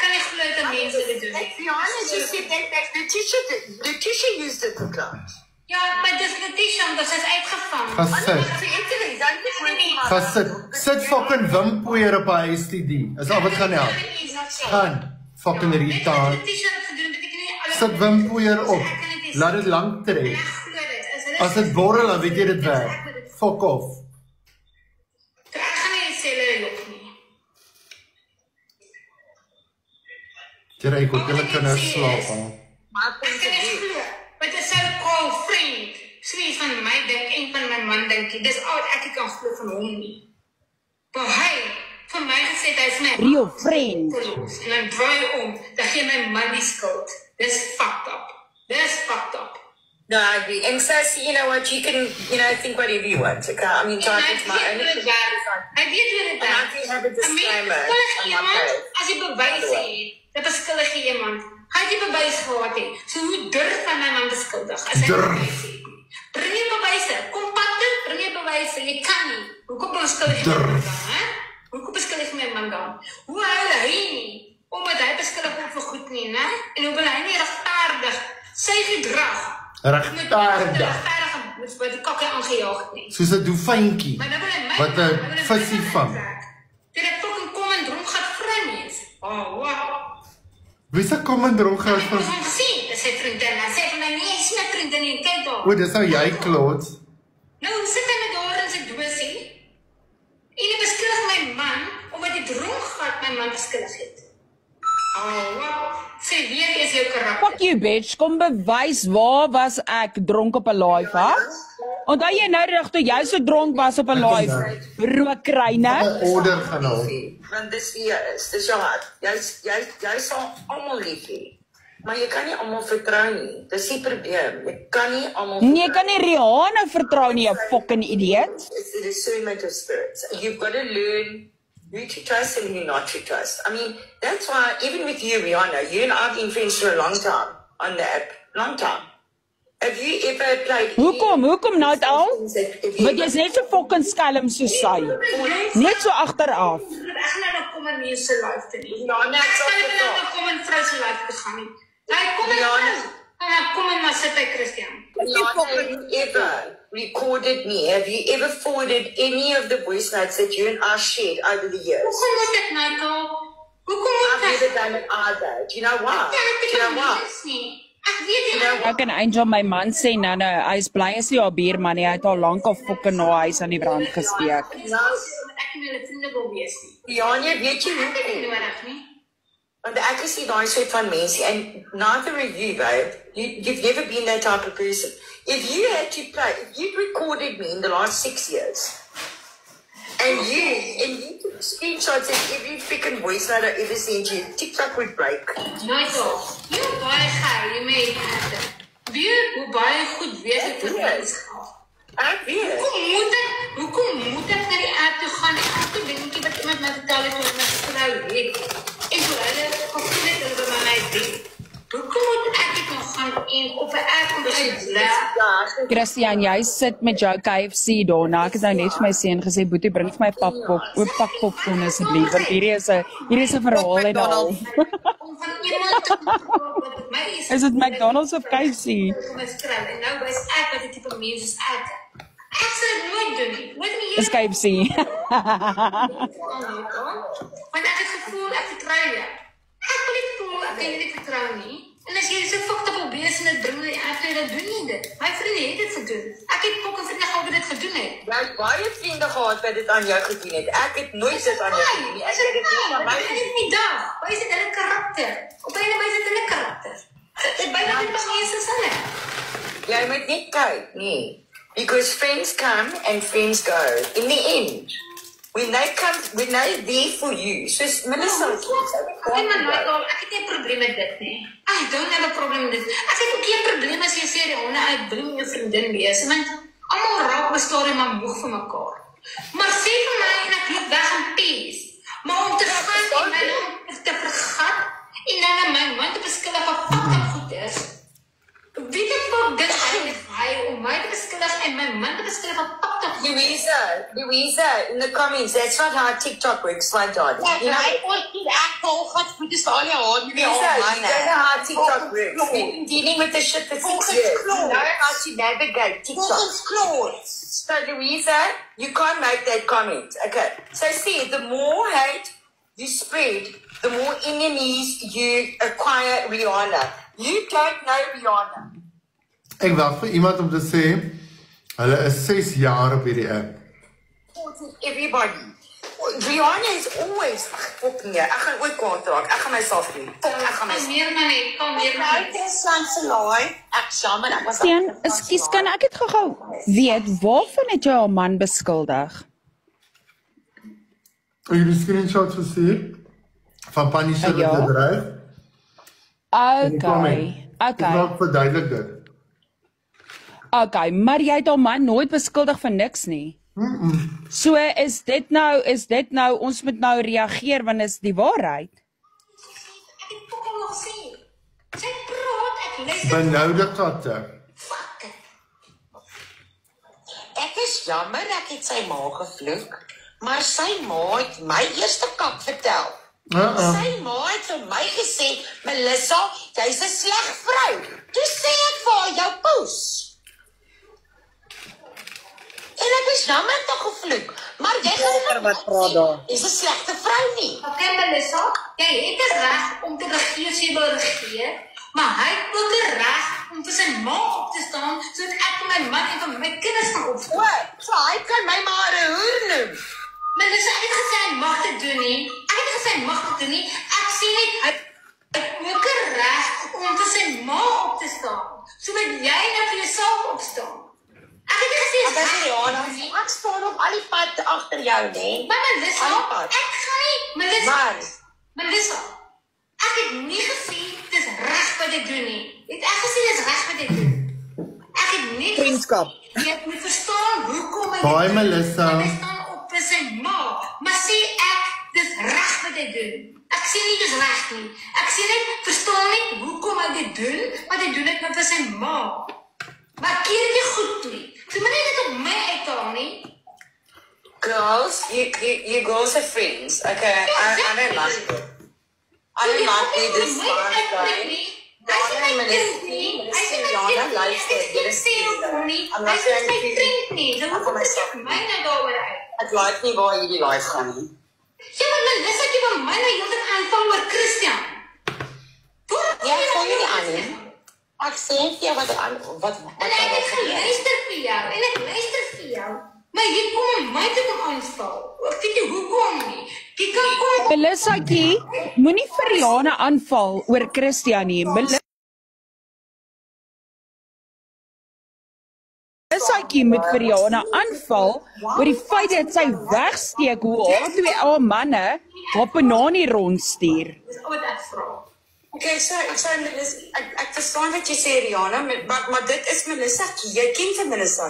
kan nie glo dat mense dit doen nie. Rihanna just said that Letitia used it for class. Ja, maar dis Letitia, omdat sy is uitgevang. Gaan sit. Gaan sit. Sit fucking wimpoeier op haar STD. Is al wat gaan help. Gaan. Fucking retard. Letitia het gedoen, beteken nie alles. Sit wimpoeier op. Laat dit lank trek. As dit borrel, dan weet jy dit werk. Fuck off. Ek gaan nie sê hulle loop nie. Jy ry ook, julle kinders slaap al. Ek kan nie glo. Wat is sy call friend? Sê van my dink en van my man dink. Dis al wat ek kan glo van hom nie. Maar hy vir my gesê hy is my Real friend. en dan draai om, dan gee my man die skuld. Dis fucked up. Dis fucked up. No, I agree. And Sassy, you know what, you can, think whatever you want, okay? I mean, En it's my own Hy weet hoe dit And I werk. can have a disclaimer Beskuldig on my iemand, page. as jy bewys het, dat beskuldig jy iemand, gaan jy bewys gehad het. So hoe durf van my man beskuldig, as hy Durf. bewys het. Bring jy bewyse, kom pad toe, bring jy bewyse, jy kan nie. Hoekom beskuldig jy my man dan, hè? Hoekom beskuldig my man dan? Hoe huil hy nie, omdat hy beskuldig word vir goed nie, né? En hoe wil hy nie regverdig sy gedrag Regverdig. wat die kakke aangejaag het nie. Soos 'n doefyntjie. Maar nou wil hy my Wat 'n visie vang. Dit ek fucking kom en dronk gaan vry mens. Oh, wow. Wie se kom en dronk Ek gaan het van... hom gesien, dis sy vriendin. Hy sê vir my, nee, is my vriendin nie, kyk daar. O, dis nou jy, Claude. Nou sit hy met daar in sy dosie. En hy beskuldig my man, omdat hy dronk gehad my man beskuldig het. Oh, wow. Sê, weer is jou karakter. Fuck you, bitch. Kom bewys waar was ek dronk op 'n live, ha? Onthou jy nou reg toe jy so dronk was op 'n live? Rookryne. 'n Order gaan haal. Want dis wie jy is, dis jou hart. Jy sal almal lief hê. Maar jy kan nie almal vertrou nie. Dis die probleem. Jy kan nie almal Nee, jy kan nie Rihanna vertrou nie, jy fucking idiot. It's the discernment of spirits. You've got to learn who to trust and who not to trust. I mean, that's why, even with you, Rihanna, you and I have been friends for a long time on the app. Long time. Have you ever played... Hoekom nou al? Want Want jy's net so fucking skelm soos sy. Net so agteraf. Ek gaan nou kom in mense se life te nie. Ja, net Ek so gaan gepraat. nou kom in vrou se life te gaan nie. Hy kom in Ja, vrou. En kom in maar sit by Christian. Rihanna, have you ever recorded me? Have you ever forwarded any of the voice notes that you and I shared over the years? Hoekom moet ek nou al? Hoekom moet I've ek? never done it either. Do you know why? Do you know why? Ek weet nie. Ek en Angel, my man sê nou, hy is bly as hy haar buurman nie, hy het al lank al fucking na huis aan die brand gesteek. Ek en hulle vriende wil wees nie. Rihanna, weet jy Ek het hoekom? nie nodig nie. Want ek is nie daai soort van mensie and neither of you, babe. You've never been that type of person. If you had to play, if you'd recorded me in the last 6 years, and you took screenshots of every freaking voice note I ever sent you, TikTok would break. Nooit al. Jy hoe baie gehou, jy mee het. Weet hoe baie goed weet ek vir my is gehad. Ek weet. Hoekom moet ek na die app toe gaan en elke dingetjie wat iemand my vertel het oor my vrou het? En hoe hulle gevoel het hulle by my doen. Hoekom moet ek dit nog gaan en op 'n app moet uitblaas? Christian, jy sit met jou KFC daarna. Ek het nou net vir my seun gesê, "Boetie, bring vir my pak popcorn asseblief, want hierdie is 'n verhaal en al." Om van iemand te praat wat my is. Is dit McDonald's of KFC? Om is trou en nou wys ek wat die tipe mens is ek. Ek sal dit nooit doen nie. Nooit in die Is KFC. Want ek het gevoel ek vertrou jou. Ek wil nie voel ek kan nie vertrou nie. En as jy so fucked up op bees en dit bring die app toe, dan doen jy dit. My vriende het dit gedoen. Ek het fucking vriende gehad wat dit gedoen het. Jy het baie vriende gehad wat dit aan jou gedoen het. Ek het nooit dit aan jou gedoen nie. Ek het dit nie aan my Dit is nie dag. Wys dit hulle karakter. Op einde wys dit hulle karakter. Dit byna net pas nie is hulle. Jy moet net kyk, nee. Because friends come and friends go. In the end, when they there for you, soos Melissa Ek het nie 'n probleem met dit nie. I don't have a problem with dit. Ek het ook geen probleem as jy sê die honde uit bring jou vriendin wees, want almal raak bestorie maar moeg vir mekaar. Maar sê vir my en ek loop weg in peace. Maar om te gaan en my te vergat en dan my man te beskuldig van fucked up goed is. Weet ek wat dit eintlik hy om my te beskuldig en my man te beskuldig van fucked up goed. Louisa, in the comments, that's not how TikTok works, my darling. You know, Louisa, you don't know how TikTok works. You've been dealing with this shit for 6 years. You know how to navigate TikTok. So, Louisa, you can't make that comment. Okay. So, see, the more hate you spread, the more enemies you acquire Rihanna. You don't know Rihanna. Ek wag vir iemand om te sê, hulle is 6 jaar op hierdie app. Everybody. Rihanna is always fucking here. Ek gaan ooit kwaad raak. Ek gaan myself doen. Kalmeer my net, kalmeer my net. Steen, ekskuus, kan ek dit gou weet, waarvan het jy haar man beskuldig? Ek het die screenshot gesien van Panisha Ja. wat bedryf. Ek wil verduidelik dit. Okay, maar jy het haar man nooit beskuldig van niks nie. So is dit nou ons moet nou reageer want is die waarheid. Ek het fucking nog sien. Sy praat, ek luister. Benoude katte. Fuck it. Ek is jammer ek het sy ma gevloek, maar sy ma het my eerste kak vertel. Sy ma het vir my gesê, Melissa, jy's 'n sleg vrou. Toe sê ek vir haar, jou poes. En ek is jammer te gevloek, maar jy gaan wat praat daar. Is 'n slegte vrou nie. Okay, Melissa, jy het 'n reg om te regeer as jy wil regeer, maar hy het ook 'n reg om vir sy ma op te staan, sodat ek vir my man en vir my kinders kan opstaan. So hy kan my maar 'n hoer noem. Melissa, ek het gesê hy mag dit doen nie. Ek sê net, hy het ook 'n reg om vir sy ma op te staan, sodat jy nou vir jouself opstaan. Ek het nie gesê Ek staan op al die pad agter jou, né? Maar Melissa, ek gaan nie, Melissa, ek het nie gesê dis reg wat ek doen nie. Het ek gesê dis reg wat ek doen? Ek het nie Vriendskap. Jy moet verstaan hoekom ek Hoi Melissa. Ek staan op vir sy ma, maar sê ek dis reg wat ek doen. Ek sê nie dis reg nie. Ek sê net verstaan net hoekom ek dit doen, want ek doen dit net vir sy ma. Maar keer dit goed toe. Toe moet jy dit op my uithaal nie. Girls, you girls are friends. Okay, I don't like it. I don't like it this one, guys. Ek like nie waar hierdie live gaan nie. Ja, maar Melissa, ek het my nou heeltyd aanval oor Christian. Ja, ek val nie aan nie. Ek sê vir jou wat En ek het geluister vir jou, maar jy kom my te kom aanval. Ek weet nie hoekom nie. Jy kan kom... Melissakie, moenie vir Rihanna aanval oor Christian nie. Melissakie moet vir Rihanna aanval oor die feit dat sy wegsteek hoe haar twee haar manne haar panani rondstuur. Dis wat ek vra. Okay, so ek verstaan wat jy sê, Rihanna, maar dit is Melissa. Jy ken vir Melissa.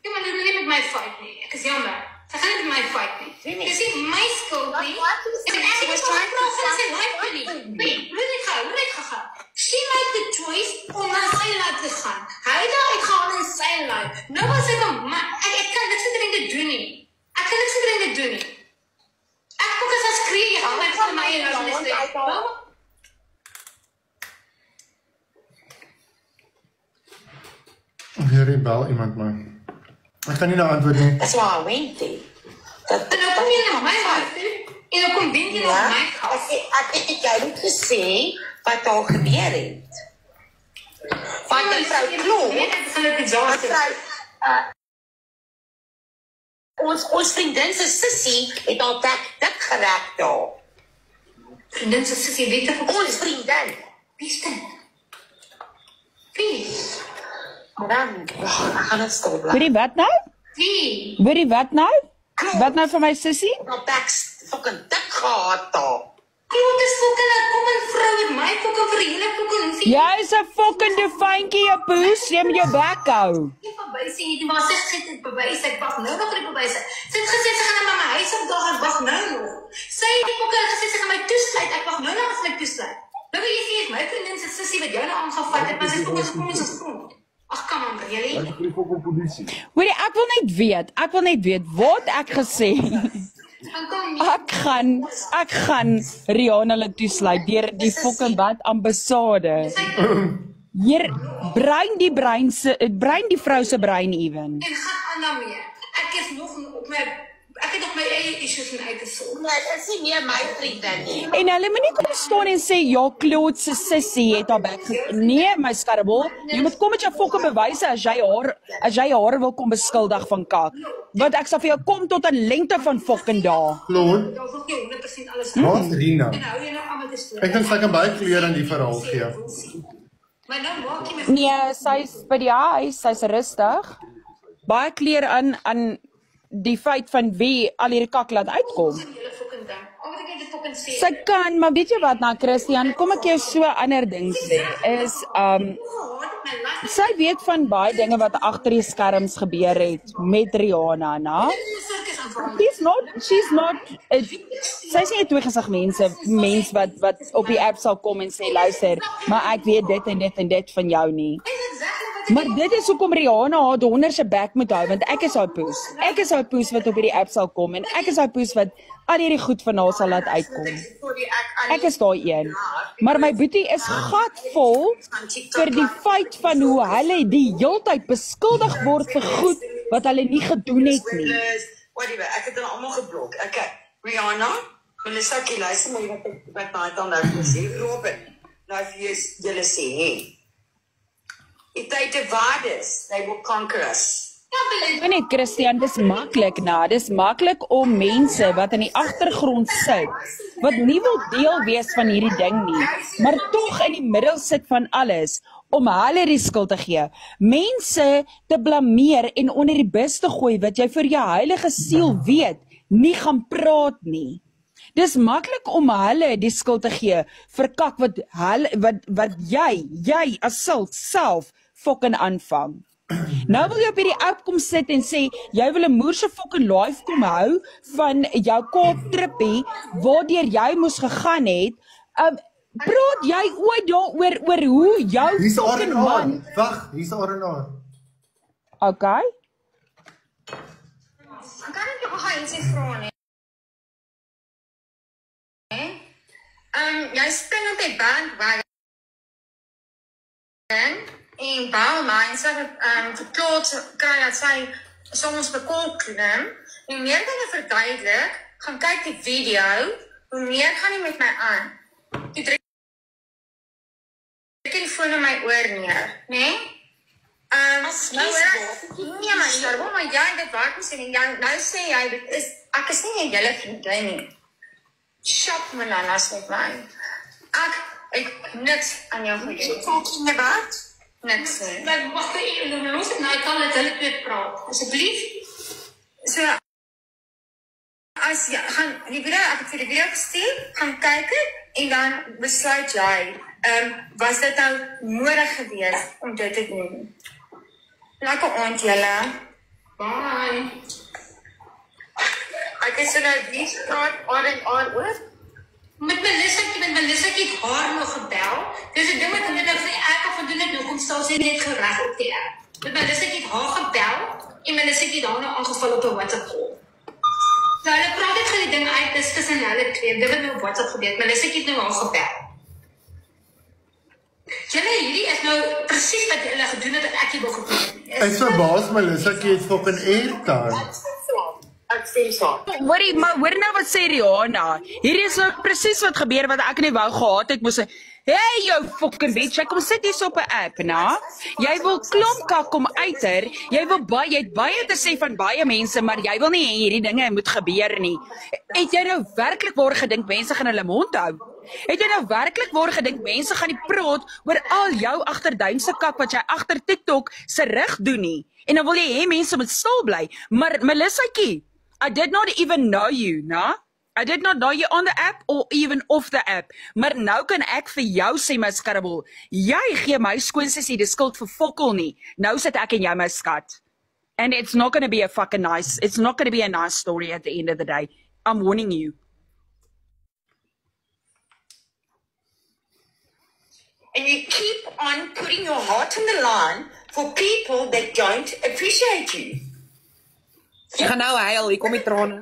Ja, maar dit wil nie met my fight nie. Ek is jammer. Sy gaan nie met my fight nie. Dis nie my skuld nie. Ek was trying to say life nie. Nee, hoe net gegaan. She made the choice om na sy life te gaan. Hy het daar uitgehaal in sy life. Nou was ek ek kan niks erin te doen nie. Ek kan niks erin te doen nie. Ek fokus as skree, ek gaan vir my eie life. Hierdie bel iemand my. Ek kan nie nou antwoord nie. That's why I went there. En nou kom jy na my huis toe, en nou kom Binky na my huis. Ek het jou nie gesê wat daar gebeur het. Want die vrou klop, ons vriendin se sussie het al dik geraak daar. Vriendin se sussie, weet ek Ons vriendin. wie is dit? Wie? Dan, ek gaan het stil bly. Hoorie wat nou? Wie? Hoorie wat nou? Wat nou vir my sussie? Dat ek fucking dik gehad daar. Kloot is fucking een kom en vrou met my fucking vir hele fucking hoeveel. Jy is 'n fucking defiantjie, jou poes, jy moet jou bek hou. Nie bewys nie, maar sy het dit bewys, ek wag nou nog vir die bewys. Sy het gesê sy gaan na my huis op dag, ek wag nou nog. Sy het die fucking gesê sy gaan my toesluit, ek wag nou nog as my toesluit. Nou wil jy sê, my vriendin se sussie wat jou nou aangevat het, maar sy kom ons grond. Ag, kom aan, really? Ek skryf ook op polisie. Hoorie, ek wil net weet wat ek gesê. Ek gaan Rihanna laat toesluit deur die fucking wat ambassade. Hier brein die vrou se brein even. En gaan aan daarmee. Ek het nog my eie issues en uit te sorg. Nee, dit is nie meer my vriendin nie. En hulle moet nie kom staan en sê ja, Claude se sussie het haar bek. Nee, my skarreboel, jy moet kom met jou fucking bewyse as jy haar wil kom beskuldig van kak. Want ek sal vir jou kom tot 'n lengte van fucking dae. Claude, Daar wil jy 100% alles waar's Rina? En hou jy nou aan met die storie. Ek dink sy kan baie kleur aan die verhaal gee. Maar nou maak jy my Nee, sy's by die huis, sy's rustig. Baie kleur aan die feit van wie al hierdie kak laat uitkom. hele fucking ding. Al wat ek net fucking sê. Sy kan, maar weet jy wat nou Christian, kom ek jou so ander ding sê, is sy weet van baie dinge wat agter die skerms gebeur het met Rihanna, na? She's not, sy's nie 'n tweegesig mens wat op die app sal kom en sê, luister, maar ek weet dit en dit van jou nie. Maar dit is hoekom Rihanna haar donder se bek moet hou, want ek is haar poes. Ek is haar poes wat op hierdie app sal kom en ek is haar poes wat al hierdie goed van haar sal laat uitkom. Ek is daai een. Maar my boetie is gatvol vir die feit van hoe hulle die heeltyd beskuldig word vir goed wat hulle nie gedoen het nie. Whatever, ek het hulle almal geblok. Okay, Rihanna, Melissa, luister maar wat my dan nou gesê, Robin. Nou vir julle sê, hey. Die tyd waardes, they will conquer us. Nee, Christian, dis maklik, dis maklik om mense wat in die agtergrond sit, wat nie wil deel wees van hierdie ding nie, maar tog in die middel sit van alles, om hulle die skuld te gee. Mense te blameer en onder die bus te gooi, wat jy vir jou heilige siel weet, nie gaan praat nie. Dis maklik om hulle die skuld te gee, vir kak wat jy as self fucking aanvang. Nou wil jy op hierdie app kom sit en sê, jy wil 'n moerse fucking live kom hou van jou Kaap-trippie, waardeur jy moes gegaan het. Praat jy ooit daaroor oor hoe jou fucking man... Wag, hier's R&R. Okay. Ek kan net nog ietsie vra nie. Jy spring op die bandwagon en bou mense verklaar kry dat sy soms bekolk klim. En meer dinge verduidelik, gaan kyk die video, hoe meer gaan nie met my aan. Toe druk die foon in my oor neer, nee? Nee, maar jy, dit werk nie sê nie, nou sê jy, ek is nie 'n hele vriendin nie. Shop Melanas met my. Ek niks aan jou gedoen. Talking about? Niks nie. Maar wacht even, los het nou, ek kan met hulle twee praat, asjeblief. So, as jy, gaan die video, ek het vir die video gestuur, gaan kyk het, en dan besluit jy, was dit nou nodig gewees om dit te doen? Lekker aand julle. Bye. Ek is nou die praat aan oor. Met Melissa het haar nog gebel. Dis 'n ding wat hulle nou vir ek of doen dit nou kom staan sy net gereg op die app. Met Melissa het haar gebel en Melissa het daarna aangeval op 'n WhatsApp call. Nou hulle praat net vir die ding uit, dis tussen hulle twee. Dit het nou op WhatsApp gebeur. Melissa het nou haar gebel. Julle hierdie is nou presies wat hulle gedoen het wat ek hier wou gedoen het. Ek verbaas Melissa, ek het fucking airtime. Ek stem saam. Hoorie, maar hoor nou wat sê Rihanna. Hierdie is nou presies wat gebeur wat ek nie wou gehad het, moes hey jou fucking bitch, jy kom sit hier so op 'n app, na? Jy wil klomp kak kom uiter, jy het baie te sê van baie mense, maar jy wil nie hê hierdie dinge moet gebeur nie. Het jy nou werklik waar gedink mense gaan hulle mond hou? Het jy nou werklik waar gedink mense gaan nie praat oor al jou agterduimse kak wat jy agter TikTok se rug doen nie? En dan wil jy hê mense moet stil bly, maar Melissaetjie, I did not even know you, na? I did not know you on the app or even off the app. Maar nou kan ek vir jou sê, my skarreboel, jy gee my skoonsussie die skuld vir fokkel nie. Nou sit ek en jy, my skat. And it's not going to be a nice story at the end of the day. I'm warning you. and you keep on putting your heart on the line for people that don't appreciate you. Ek gaan nou huil, hier kom die trane.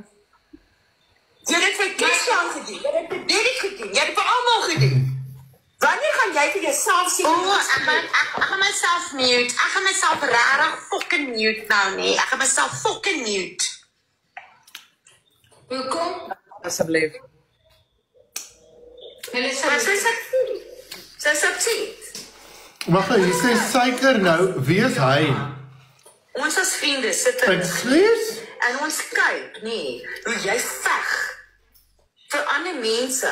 Jy het dit vir Christian gedoen, jy het dit vir Derek gedoen, jy het dit vir almal gedoen. Wanneer gaan jy vir jouself sê? Ek gaan myself mute. Ek gaan myself regtig fucking mute nou nie. Ek gaan myself fucking mute. Hoekom? Asseblief. Sy's upset. Wag, jy sê suiker nou, wie is hy? Ons as vriende sit in Excuse? en ons kyk, nee, hoe jy veg vir ander mense.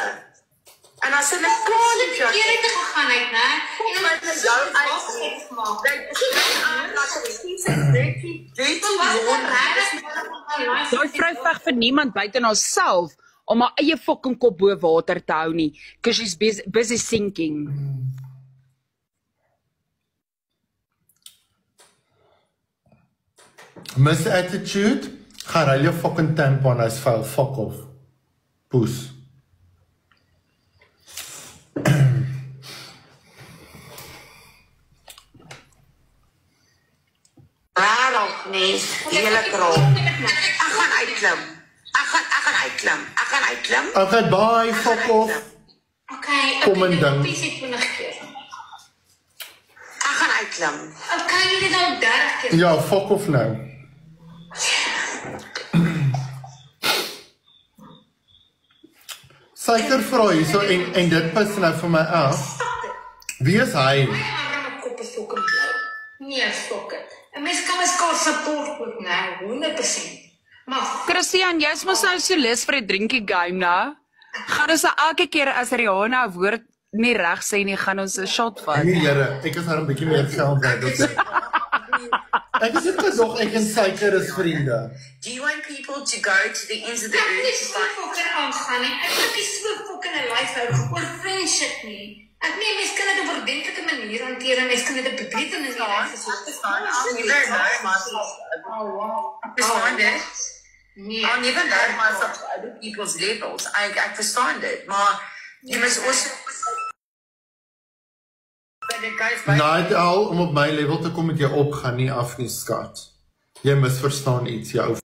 En as hulle klaar met jou te gegaan het, né? en wat met jou uitgemaak. Dat kies aan dat sy dirty Daai vrou veg vir niemand buite haarself om haar eie fucking kop bo water te hou nie, because she's busy sinking. Miss Attitude, gaan ruil jou fucking tampon as vuil, fuck off. Poes. Raar nee, hele krol. Ek gaan uitklim. Ek gaan uitklim. Okay, bye, fuck off. Okay, Kom en ding. Ek gaan uitklim. Okay, jy dit nou 30 keer. Ja, fuck off nou. Suiker vra hierso en dit pas nou vir my af. Wie is hy? My arme kop is fucking blou. Nee, fuck it. 'n Mens kan mekaar support ook, né? 100%. Maar Christian, jy's mos nou so lus vir 'n drinkie game nou. Gaan ons elke keer as Rihanna 'n woord nie reg sê nie, gaan ons 'n shot vat. Nee, Here, ek is nou 'n bietjie meer geld werd. Ek is net gedog ek en suiker is vriende. Do you want people to go to the ends of the ek earth is to so find fucking aangaan nie. Ek wil nie so fucking 'n life hou oor friendship nie. Ek mens kan dit op 'n ordentlike manier hanteer en mens kan dit op 'n beter manier Nee. I'll never lower myself to other people's levels. Ek verstaan dit, maar jy must also Night Owl, om op my level te kom met jou op, gaan nie af nie, skat. Jy misverstaan iets, jou